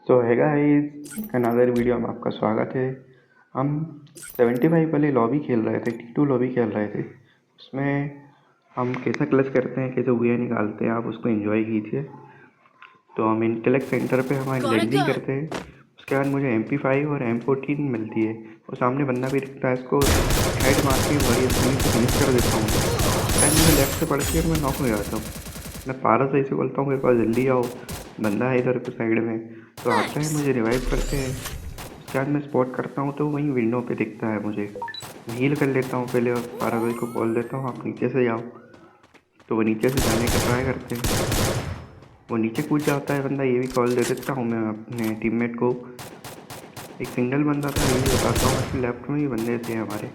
सो है guys, another video में आपका स्वागत है। हम 75 वाले लॉबी खेल रहे थे, T2 लॉबी खेल रहे थे। उसमें हम कैसा क्लच करते हैं, कैसे हुए निकालते हैं, आप उसको एंजॉय कीजिए। तो हम इंटेलेक्ट सेंटर पे हमारी लैंडिंग करते हैं। उसके बाद मुझे MP5 और M14 मिलती है और सामने बंदा भी दिखता है, इसको हेड मार के बड़ी आसानी से फिनिश कर देता हूँ। शायद मुझे लेफ्ट से पड़ के मैं नॉक हो जाता हूँ। मैं पारा से ऐसे बोलता हूँ मेरे पास जल्दी आओ, बंदा है इधर के साइड में। तो आते हैं, मुझे रिवाइव करते हैं। उसके बाद मैं स्पॉट करता हूँ तो वहीं विंडो पे दिखता है मुझे। मैं हील कर लेता हूँ पहले और पारा भाई को कॉल देता हूँ, आप नीचे से जाओ। तो वो नीचे से जाने का ट्राई करते हैं, वो नीचे कूद जाता है बंदा, ये भी कॉल दे देता हूँ मैं अपने टीममेट को। एक सिंगल बंदा था, ये भी बताता हूँ कि लेफ्ट में ही बंदे थे हमारे।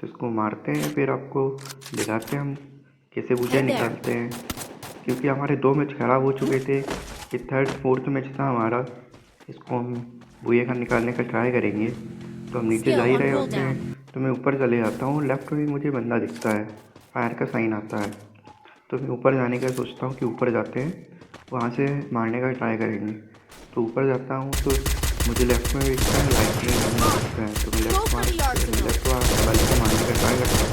तो इसको मारते हैं, फिर आपको दिखाते हैं हम कैसे बुझे निकालते हैं। क्योंकि हमारे 2 मैच ख़राब हो चुके थे, ये थर्ड फोर्थ मैच था हमारा। इसको हम बुए का निकालने का ट्राई करेंगे। तो हम नीचे जा ही रहे होते हैं, तो मैं ऊपर चले जाता हूँ। लेफ्ट में मुझे बंदा दिखता है, फायर का साइन आता है। तो मैं ऊपर जाने का सोचता हूँ कि ऊपर जाते हैं, वहाँ से मारने का ट्राई करेंगे। तो ऊपर जाता हूँ तो मुझे लेफ्ट में भी दिखता है, राइट में बंदा दिखता है। तो मैं लेफ्ट वाले को मारने का ट्राई करता हूँ,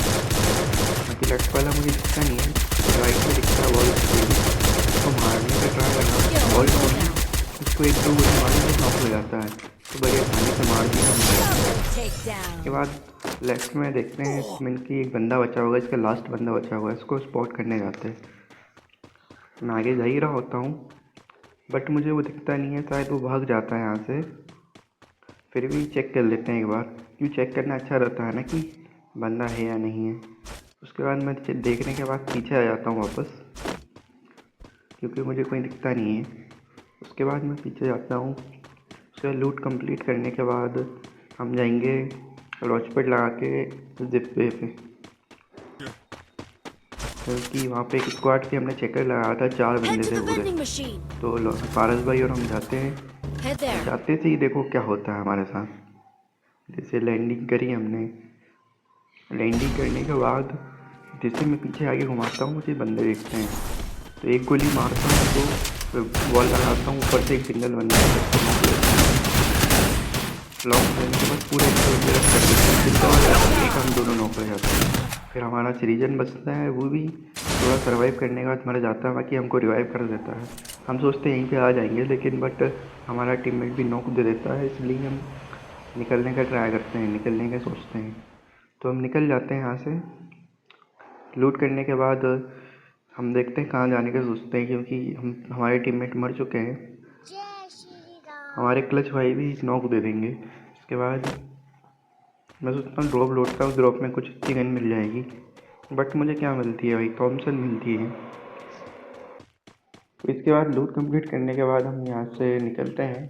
क्योंकि लेफ्ट वाला मुझे दिखता नहीं है, राइट में दिखता है वॉल स्पीड। उसको मारने का ट्राई करना, वॉल छोड़ना, उसको एक दो गोली मारने से नॉक हो जाता है। तो बड़ी आसानी से मार दिया हमने। उसके बाद लेफ्ट में देखते हैं इसमें कि एक बंदा बचा होगा, इसका लास्ट बंदा बचा हुआ है, इसको स्पॉट करने जाते हैं। मैं आगे जा ही रहा होता हूँ, बट मुझे वो दिखता नहीं है, शायद वो भाग जाता है यहाँ से। फिर भी चेक कर लेते हैं एक बार, क्यों चेक करना अच्छा रहता है ना कि बंदा है या नहीं है। उसके बाद मैं देखने के बाद पीछे आ जाता हूँ वापस, क्योंकि मुझे कोई दिखता नहीं है। उसके बाद मैं पीछे जाता हूँ। उसके लूट कंप्लीट करने के बाद हम जाएंगे लॉन्च पैड लगा के जिप पे क्योंकि वहाँ पे एक स्क्वाड की हमने चेकर लगाया था, 4 बंदे थे पूरे। तो पारस भाई और हम जाते हैं, जाते से ही देखो क्या होता है हमारे साथ। जैसे लैंडिंग करी हमने, लैंडिंग करने के बाद जैसे मैं पीछे आगे घुमाता हूँ, मुझे बंदे देखते हैं। तो एक गोली मारता हूँ तो बॉल लगाता हूँ, ऊपर से एक सिंगल बंदा लॉक करने के बाद पूरे कर देते हैं, एक हम दोनों नॉक हो जाते हैं। फिर हमारा सीरीजन बचता है, वो भी थोड़ा सर्वाइव करने के बाद मर जाता है, बाकी हमको रिवाइव कर देता है। हम सोचते हैं यहीं पे आ जाएंगे, लेकिन बट हमारा टीममेट भी नॉक दे देता है, इसलिए हम निकलने का ट्राई करते हैं, निकलने का सोचते हैं। तो हम निकल जाते हैं यहाँ से। लूट करने के बाद हम देखते हैं कहाँ जाने का सोचते हैं, क्योंकि हमारे टीममेट मर चुके हैं। हमारे क्लच भाई भी नॉक दे देंगे। इसके बाद मैं सोचता हूँ ड्रॉप लूटता हूँ, ड्रॉप में कुछ अच्छी गन मिल जाएगी, बट मुझे क्या मिलती है भाई, थॉमसन मिलती है। तो इसके बाद लूट कंप्लीट करने के बाद हम यहाँ से निकलते हैं।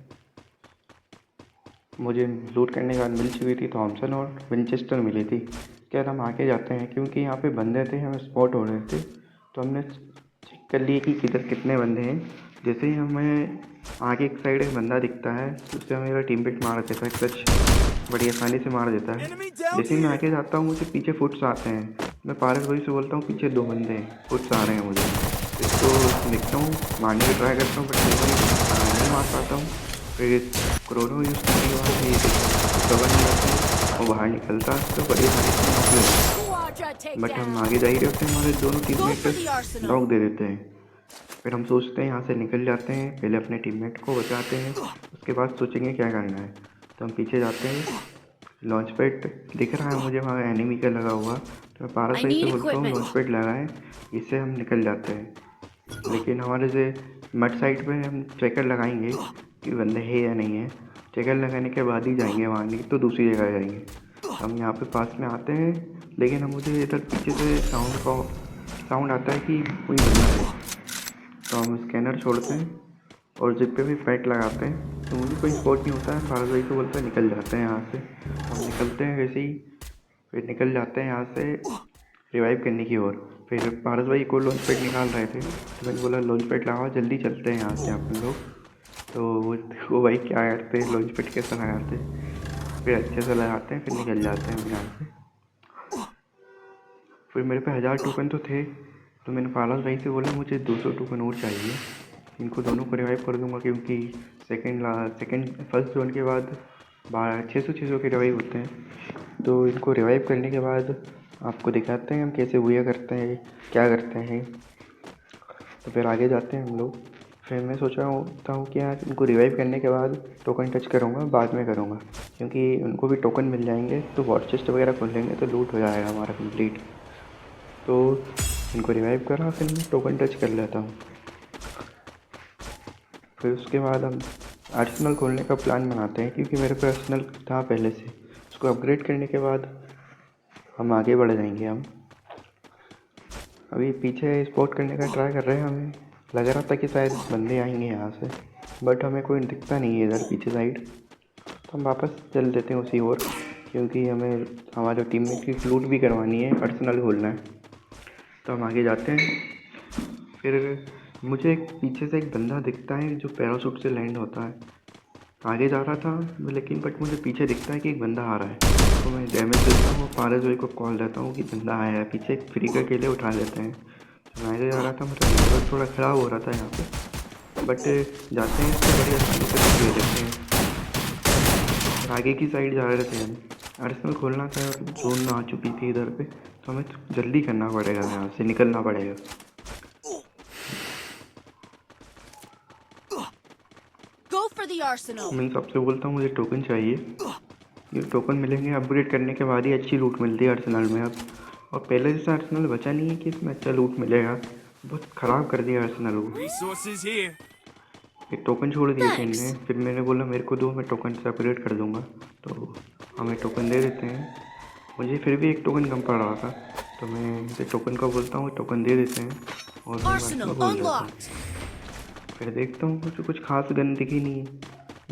मुझे लूट करने के बाद मिल चुकी थी थॉमसन और विंचेस्टर मिली थी। इसके बाद हम आगे जाते हैं, क्योंकि यहाँ पे बंदे थे, हमें स्पॉट हो रहे थे। तो हमने चेक कर लिए कि किधर कितने बंदे हैं। जैसे ही हमें आगे एक साइड एक बंदा दिखता है, उससे मेरा टीममेट मार देता है, क्लच बड़ी आसानी से मार देता है। जैसे ही मैं आगे जाता हूँ, मुझे पीछे फुट्स आते हैं। मैं पारस भाई से बोलता हूँ पीछे 2 बंदे हैं, फुट्स आ रहे हैं मुझे। इसको देखता हूँ, मारने की ट्राई करता हूँ, बट नहीं मार पाता हूँ। फिर क्रोनो यूज़ करने के बाद ये कवर नहीं जाता है, वो बाहर निकलता है, तो बड़ी आसानी से नॉक ले जाता है। बट हम आगे जा ही रहे होते हैं, हमारे दोनों टीममेट नॉक दे देते हैं। फिर हम सोचते हैं यहाँ से निकल जाते हैं, पहले अपने टीममेट को बचाते हैं, उसके बाद सोचेंगे क्या करना है। तो हम पीछे जाते हैं, लॉन्च पैड दिख रहा है मुझे वहाँ एनिमी का लगा हुआ, तो मैं पारस भाई से बोलता हूँ लॉन्च पैड लगाएं, इससे हम निकल जाते हैं। लेकिन हमारे से मड साइड पे हम चेकर लगाएंगे कि बंदे है या नहीं है। चेकर लगाने के बाद ही जाएंगे वहाँ, नहीं तो दूसरी जगह जाएंगे। हम यहाँ पे पास में आते हैं, लेकिन हम मुझे इधर पीछे से साउंड आता है कि कोई बंदा है। तो हम स्कैनर छोड़ते हैं और जिप पे भी पैक लगाते हैं, तो मुझे कोई स्पॉट नहीं होता है। फारस भाई को बोलते हैं निकल जाते हैं यहाँ से। हम निकलते हैं वैसे ही, फिर निकल जाते हैं यहाँ से रिवाइव करने की ओर। फिर पारस भाई को लॉन्च पैड निकाल रहे थे, तो मैंने बोला लॉन्च पैड लगाओ, जल्दी चलते हैं यहाँ से अपन लोग। तो वो भाई क्या करते हैं, लॉन्च पैड कैसे लगाते हैं, फिर अच्छे से लगाते हैं, फिर निकल जाते हैं यहाँ से। फिर मेरे पे 1000 टोकन तो थे, तो मैंने पारस भाई से बोला मुझे 200 टोकन और चाहिए। इनको दोनों को रिवाइव कर दूंगा, क्योंकि सेकंड फर्स्ट जोन के बाद 600 के रिवाइव होते हैं। तो इनको रिवाइव करने के बाद आपको दिखाते हैं हम कैसे हुआ करते हैं, क्या करते हैं। तो फिर आगे जाते हैं हम लोग। फिर मैं सोच रहा हूँ कि यार इनको रिवाइव करने के बाद टोकन टच करूँगा, बाद में करूँगा, क्योंकि उनको भी टोकन मिल जाएंगे तो वॉर चेस्ट वगैरह खोल लेंगे तो लूट हो जाएगा हमारा कंप्लीट। तो इनको रिवाइव करा, फिर मैं टोकन टच कर लेता हूँ। फिर उसके बाद हम आर्सेनल खोलने का प्लान बनाते हैं, क्योंकि मेरे पे आर्सेनल था पहले से। उसको अपग्रेड करने के बाद हम आगे बढ़ जाएंगे। हम अभी पीछे स्पॉट करने का ट्राई कर रहे हैं। हमें लग रहा था कि शायद बंदे आएंगे यहाँ से, बट हमें कोई दिखता नहीं है इधर पीछे साइड। तो हम वापस चल देते हैं उसी ओर, क्योंकि हमें हमारे टीममेट की लूट भी करवानी है, आर्सेनल खोलना है। तो हम आगे जाते हैं। फिर मुझे पीछे से एक बंदा दिखता है जो पैराशूट से लैंड होता है। आगे जा रहा था लेकिन बट मुझे पीछे दिखता है कि एक बंदा आ रहा है। तो मैं डैमेज देता हूँ, पारस भाई को कॉल देता हूँ कि बंदा आया है पीछे, एक फ्री का अकेले उठा लेते हैं। तो मैं आगे जा रहा था, मेरा नेटवर्क थोड़ा ख़राब हो रहा था यहाँ पे, बट जाते हैं इससे बड़ी आसानी से ले लेते हैं। आगे की साइड जा रहे थे हम, आर्सेनल खोलना था और जोन आ चुकी थी इधर पे, तो हमें जल्दी करना पड़ेगा, यहाँ से निकलना पड़ेगा। मैं सबसे बोलता हूँ मुझे टोकन चाहिए, ये टोकन मिलेंगे अपग्रेड करने के बाद ही अच्छी लूट मिलती है आर्सेनल में अब। और पहले जैसा आर्सेनल बचा नहीं है कि इसमें अच्छा लूट मिलेगा, बहुत ख़राब कर दिया आर्सेनल को। एक टोकन छोड़ दिए थे इनने, फिर मैंने बोला मेरे को दो, मैं टोकन से अपग्रेड कर दूंगा। तो हमें टोकन दे देते हैं। मुझे फिर भी एक टोकन कम पड़ रहा था, तो मैं इनसे टोकन को बोलता हूँ टोकन दे देते हैं और मैं बोल देता हूँ। फिर देखता हूँ मुझे कुछ खास गन दिखी नहीं।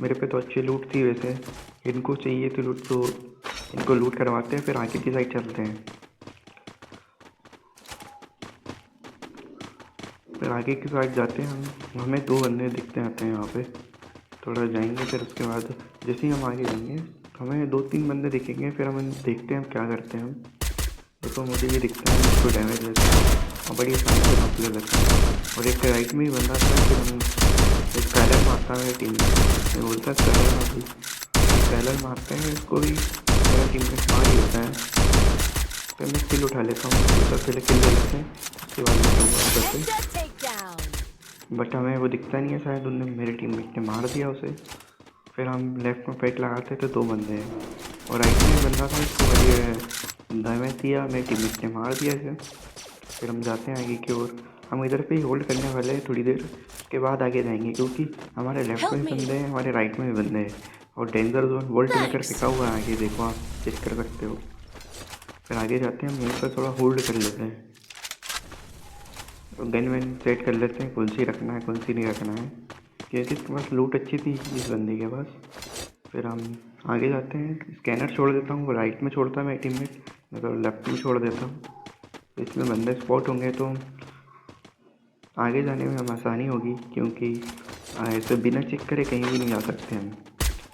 मेरे पे तो अच्छी लूट थी वैसे, इनको चाहिए थी लूट तो इनको लूट करवाते हैं, फिर आगे की साइड चलते हैं। फिर आगे की साइड जाते हैं हम, हमें दो बंदे दिखते आते हैं यहाँ पे। थोड़ा जाएंगे, फिर उसके बाद जैसे ही हम आगे जाएंगे हमें 2-3 बंदे दिखेंगे, फिर हम देखते हैं हम क्या करते हैं। हम देखो मुझे भी दिखता है, उसको डैमेज देता है और बड़ी आसानी से नॉक ले लेता है। और एक राइट में ही बंदा था, फिर हम एक स्काइलर मारता है मेरी टीम में, बोलता है स्काइलर मार दी, स्काइलर मारते हैं इसको भी, मेरा टीम में मार ही होता है। फिर मैं किल उठा लेता हूँ, सबसे पहले किल ले लेते हैं, उसके बाद मैं बट हमें वो दिखता नहीं है, शायद उनने मेरे टीममेट ने मार दिया उसे। फिर हम लेफ्ट में फाइट लगाते थे, 2 बंदे हैं और राइट में बंदा था, इसको बढ़िया डैमेज दिया, मेरे टीममेट ने मार दिया इसे। फिर हम जाते हैं आगे की ओर, हम इधर पे ही होल्ड करने वाले हैं थोड़ी देर, उसके बाद आगे जाएंगे, क्योंकि हमारे लेफ्ट में भी बंदे हैं, हमारे राइट में भी बंदे हैं और डेंजर जोन वोल्ट मेकर फेंका हुआ है आगे, देखो आप चेक कर सकते हो। फिर आगे जाते हैं, हम यहीं पर थोड़ा होल्ड कर लेते हैं, गन वैन सेट कर लेते हैं, कौन सी रखना है कौन सी नहीं रखना है, क्योंकि इसके पास लूट अच्छी थी इस बंदे के पास। फिर हम आगे जाते हैं, स्कैनर छोड़ देता हूँ, वो राइट में छोड़ता है मेरा टीममेट, मैं तो लेफ्ट में छोड़ देता हूँ। तो इसमें बंदे स्पॉट होंगे तो आगे जाने में हम आसानी होगी, क्योंकि ऐसे बिना चेक करे कहीं भी नहीं जा सकते हम,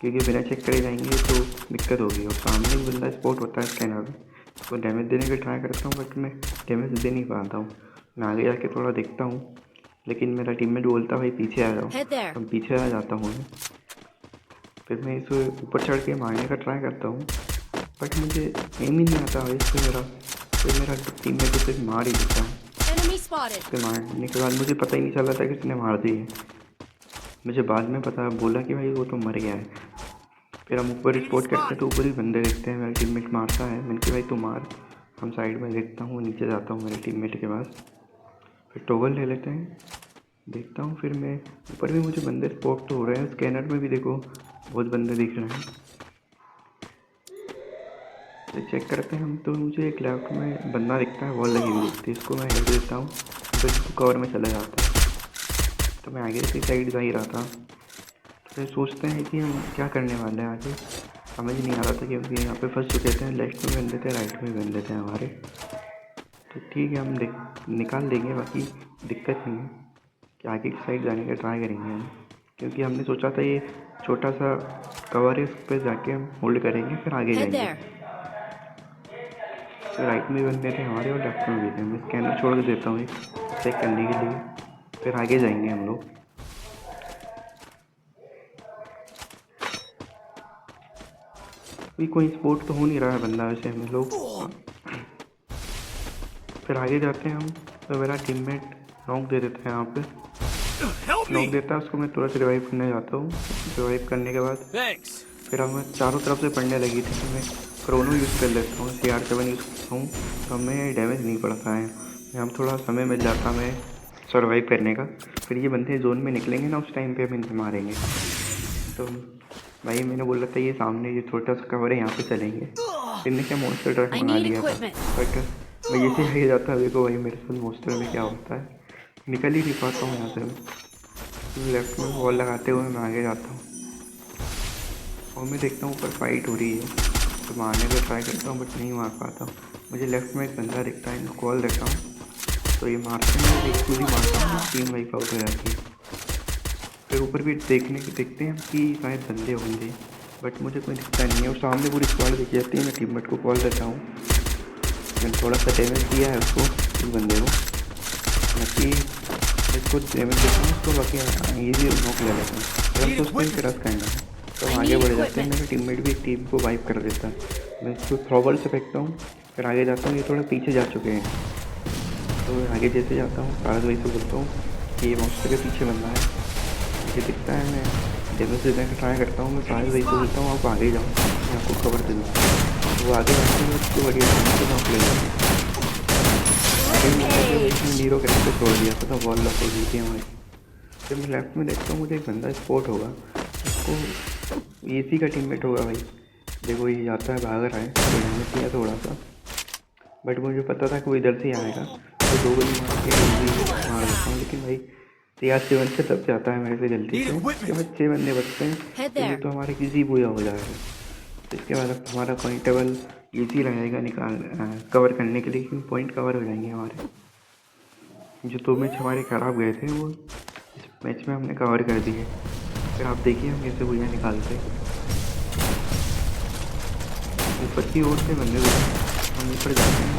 क्योंकि बिना चेक करे जाएंगे तो दिक्कत होगी। और सामने एक बंदा स्पॉट होता है स्कैनर में, उसको डैमेज देने की ट्राई करता हूँ, बट मैं डैमेज दे नहीं पाता हूँ। मैं आगे जाके थोड़ा देखता हूँ, लेकिन मेरा टीममेट बोलता है भाई पीछे आ जाओ, तो पीछे आ जाता हूँ मैं। फिर मैं इसे ऊपर चढ़ के मारने का ट्राई करता हूँ, बट मुझे एम ही नहीं आता है इससे मेरा, फिर मेरा टीममेट उसे मार ही देता है। उसके मारने के बाद मुझे पता ही नहीं चला था कि उसने मार दी है, मुझे बाद में पता बोला कि भाई वो तो मर गया है। फिर हम ऊपर रिपोर्ट करते हैं तो ऊपर ही बंदे देखते हैं, मेरा टीममेट मारता है, मैंने कहा भाई तू मार। हम साइड में देखता हूँ, नीचे जाता हूँ मेरे टीममेट के पास, फिर टॉगल ले लेते हैं, देखता हूँ। फिर मैं ऊपर भी मुझे बंदे स्पॉट तो हो रहे हैं, स्कैनर में भी देखो बहुत बंदे दिख रहे हैं। तो चेक करते हैं हम, तो मुझे एक लेफ्ट में बंदा दिखता है, वॉल लगी हुई दिखती है, इसको मैं हेल्प देता हूँ, फिर इसको कवर में चला जाता है। तो मैं आगे से साइड जा ही रहा था, तो फिर सोचते हैं कि हम क्या करने वाले हैं आगे, समझ नहीं आ रहा था, क्योंकि यहाँ पे फंस चुके थे, लेफ्ट में बंदे थे राइट में बंदे थे हमारे। तो ठीक है, हम निकाल देंगे, बाकी दिक्कत नहीं है कि आगे की साइड जाने का ट्राई करेंगे हम, क्योंकि हमने सोचा था ये छोटा सा कवर है, उस पर जाके हम होल्ड करेंगे, फिर आगे जाएंगे। तो राइट में बंदे थे हमारे और लेफ्ट में भी थे, मैं स्कैनर छोड़ के देता हूँ एक चेक करने के लिए, फिर आगे जाएंगे हम लोग। अभी कोई स्पोर्ट तो हो नहीं रहा है बंदा वैसे हम लोग। फिर आगे जाते हैं हम, तो मेरा टीममेट नॉक दे देता है यहाँ पे, नॉक देता है उसको, मैं तुरंत रिवाइव करने जाता हूँ। रिवाइव करने के बाद फिर अब मैं चारों तरफ से पड़ने लगी थी, तो मैं क्रोनो यूज़ कर लेता हूँ, CR7 यूज़ करता हूँ, तो हमें डैमेज नहीं पड़ता है, हम थोड़ा समय मिल जाता हमें सर्वाइव करने का। फिर ये बंदे जोन में निकलेंगे ना, उस टाइम पे हम इन्हें मारेंगे। तो भाई मैंने बोला था ये सामने ये छोटा सा कवर है, यहाँ पे चलेंगे। इनने क्या मॉन्स्टर ट्रक मंगा लिया था, बट मैं ये से आगे जाता, देखो भाई मेरे साथ मॉन्स्टर में क्या होता है, निकल ही नहीं पाता हूँ यहाँ से मैं। लेफ्ट में वॉल लगाते हुए मैं आगे जाता हूँ और मैं देखता हूँ ऊपर फाइट हो रही है, तो मारने का ट्राई करता हूँ बट नहीं मार पाता। मुझे लेफ्ट में एक बंदा दिखता है, इनको कॉल देता हूँ, तो ये मारते हैं, एक पूरी मारता हूँ, 3 वाइप आउट हो जाती है। फिर ऊपर भी देखते हैं कि शायद बंदे होंगे, बट मुझे कोई दिखता नहीं है, और सामने पूरी स्क्वाड दिख जाती है। मैं टीममेट को कॉल देता हूँ, मैंने थोड़ा सा डैमेज दिया है उसको, इस बंदे को, बाकी इसको डैमेज देता हूँ उसको, बाकी ईजी नॉक ले लेता हूँ। फिर हम सोचते हैं कि रस करना है, तो हम आगे बढ़ जाते हैं। मेरा टीममेट भी एक टीम को वाइप कर देता है, मैं इसको थ्रोबॉल से फेंकता हूँ, फिर आगे जाता हूँ। ये थोड़ा पीछे जा चुके हैं, तो आगे जैसे जाता हूँ कागज भाई से बोलता हूँ कि ये मॉन्स्टर के पीछे बंदा है, मुझे दिखता है, मैं डैमेज देने का ट्राई करता हूँ। मैं कागज भाई से बोलता हूँ आप आगे जाओ, मैं आपको कवर दे दूँगा। तो वो आगे जाते हैं, उसको बढ़िया से नॉक ले लेते हैं। नीरो करके छोड़ दिया था, तो वॉल लॉक हो गई थी हमारी। फिर मैं लेफ्ट में देखता हूँ, मुझे एक बंदा स्पॉट होगा, उसको AC का टीममेट होगा भाई। देखो ये जाता है, भाग रहा है, तो डैमेज किया थोड़ा सा, बट मुझे पता था कि वो इधर से ही आएगा, तो 2 गोली मार के जल्दी मार देता हूँ। लेकिन भाई CR7 से तब जाता है मेरे से जल्दी से, उसके बाद 6 बंदे बचते हैं, तो ये तो हमारे किसी बुरा हो जाएगा। इसके बाद अब हमारा पॉइंट टेबल ईजी रहेगा कवर करने के लिए, क्योंकि पॉइंट कवर हो जाएंगे हमारे। जो 2 मैच हमारे ख़राब गए थे, वो इस मैच में हमने कवर कर दिए। फिर आप देखिए हम कैसे बुझा निकालते, ऊपर की ओर से बंदे हम ऊपर जाते हैं,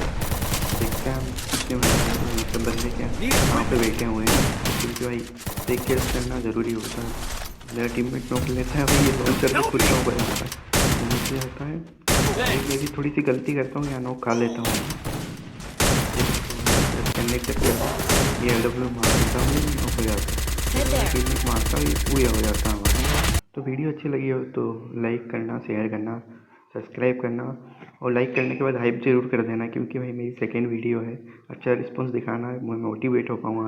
देखते हैं हम कितने बंदे, मतलब बंदे क्या वहाँ पे बैठे हुए हैं, क्योंकि भाई देख के करना ज़रूरी होता है। मेरा टीममेट नॉक लेता है भाई, ये लॉन्चर से खुद नॉक हो जाता है, मुझे आता है मैं भी थोड़ी सी गलती करता हूँ, यहाँ नॉक खा लेता हूँ करने के चक्कर, ये LW मार देता हूँ, नॉक हो जाता है, टीममेट मारता है, ये पूरा हो जाता है हमारा। तो वीडियो अच्छी लगी हो तो लाइक करना, शेयर करना, सब्सक्राइब करना, और लाइक करने के बाद हाइप ज़रूर कर देना, क्योंकि भाई मेरी सेकेंड वीडियो है, अच्छा रिस्पॉन्स दिखाना है, मैं मोटिवेट हो पाऊँ आगे।